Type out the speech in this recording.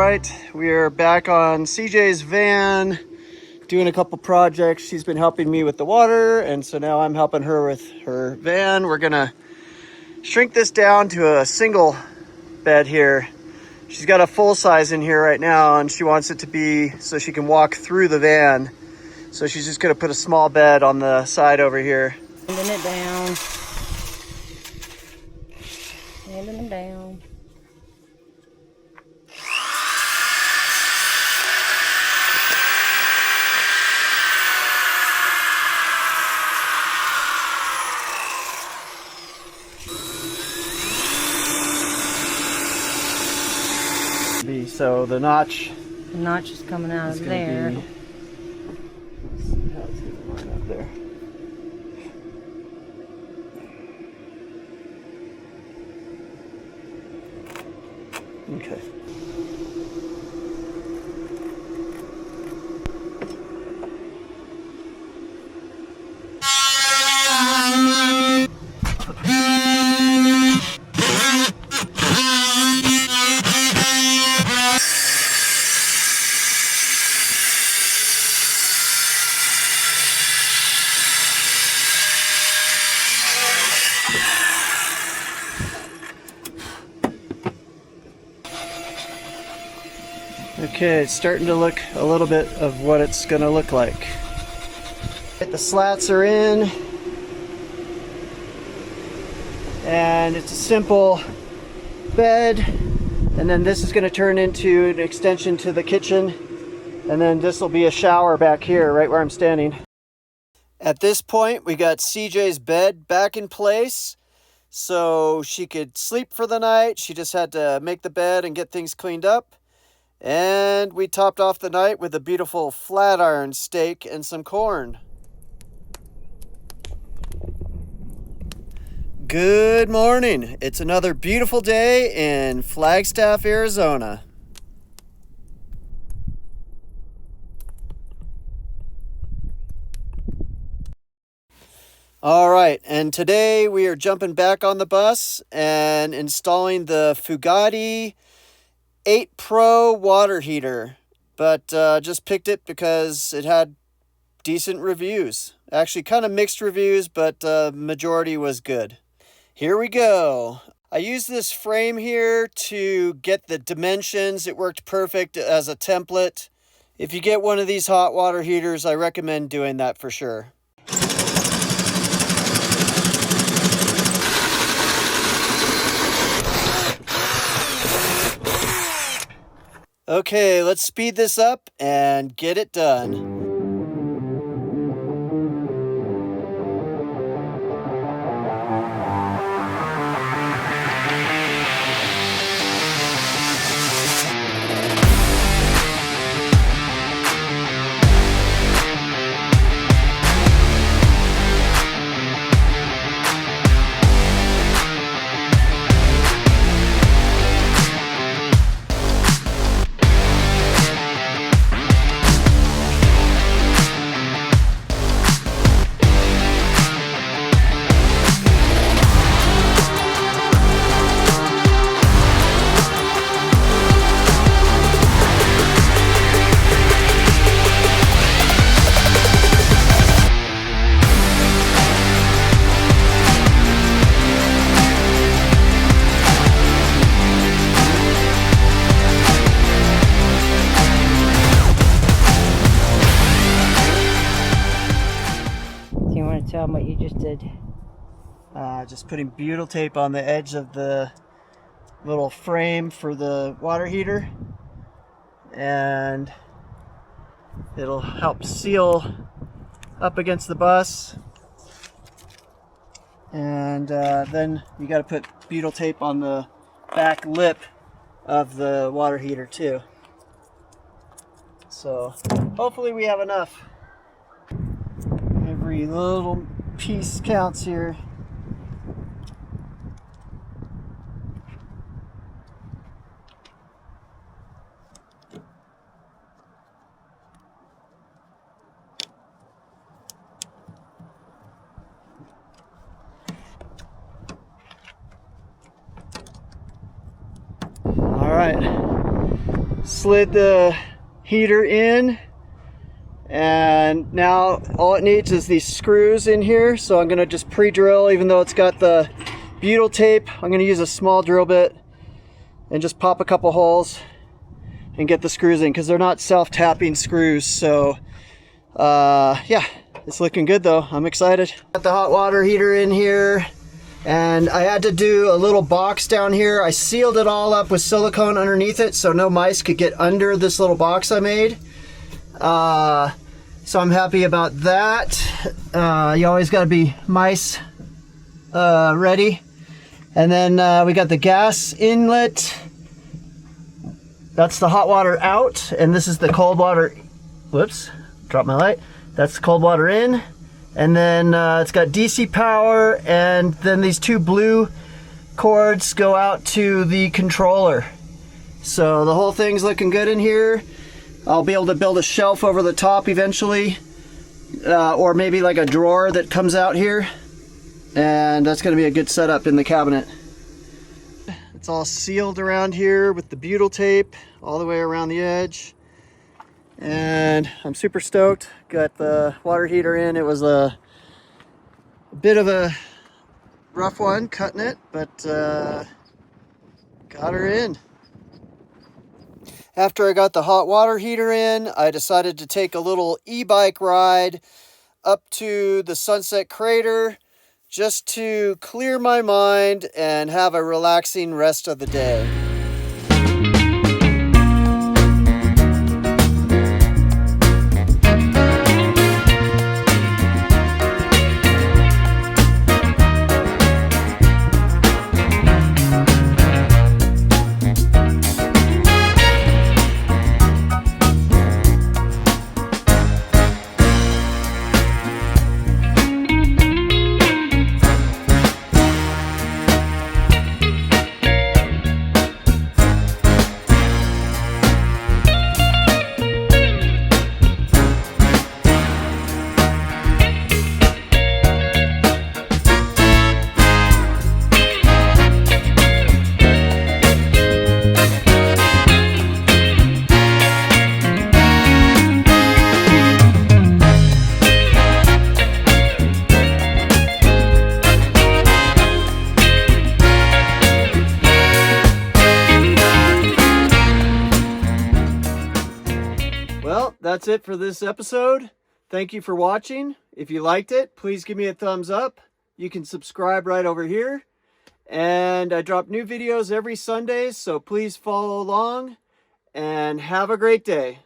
right, we are back on CJ's van doing a couple projects. She's been helping me with the water, and so now I'm helping her with her van. We're gonna shrink this down to a single bed here. She's got a full size in here right now, and she wants it to be so she can walk through the van. So she's just gonna put a small bed on the side over here. Handing it down. Handing it down. So the notch is coming out of there. Line up there. Okay. Okay, it's starting to look a little bit of what it's going to look like. The slats are in, and it's a simple bed, and then this is going to turn into an extension to the kitchen, and then this will be a shower back here, right where I'm standing. At this point, we got CJ's bed back in place, so she could sleep for the night. She just had to make the bed and get things cleaned up. And we topped off the night with a beautiful flat iron steak and some corn. Good morning. It's another beautiful day in Flagstaff, Arizona. All right, and today we are jumping back on the bus and installing the Fogatti 8 Pro water heater, but just picked it because it had decent reviews. Actually, kind of mixed reviews, but majority was good. Here we go. I used this frame here to get the dimensions. It worked perfect as a template. If you get one of these hot water heaters, I recommend doing that for sure. Okay, let's speed this up and get it done. Tell them what you just did. Just putting butyl tape on the edge of the little frame for the water heater, and it'll help seal up against the bus. And then you got to put butyl tape on the back lip of the water heater too. So hopefully we have enough. Every little piece counts here. All right, slid the heater in, and now all it needs is these screws in here. So I'm gonna just pre-drill, even though it's got the butyl tape. I'm gonna use a small drill bit and just pop a couple holes and get the screws in, because they're not self-tapping screws. So yeah, it's looking good though. I'm excited. Got the hot water heater in here, and I had to do a little box down here. I sealed it all up with silicone underneath it so no mice could get under this little box I made. So I'm happy about that. You always got to be mice ready. And then we got the gas inlet. That's the hot water out, and this is the cold water. Whoops, dropped my light. That's the cold water in. And then it's got DC power, and then these two blue cords go out to the controller. So the whole thing's looking good in here. I'll be able to build a shelf over the top eventually, or maybe like a drawer that comes out here, and that's going to be a good setup in the cabinet. It's all sealed around here with the butyl tape all the way around the edge, and I'm super stoked. Got the water heater in. It was a bit of a rough one cutting it, but got her in. After I got the hot water heater in, I decided to take a little e-bike ride up to the Sunset Crater just to clear my mind and have a relaxing rest of the day. Well, that's it for this episode. Thank you for watching. If you liked it, please give me a thumbs up. You can subscribe right over here. And I drop new videos every Sunday, so please follow along and have a great day.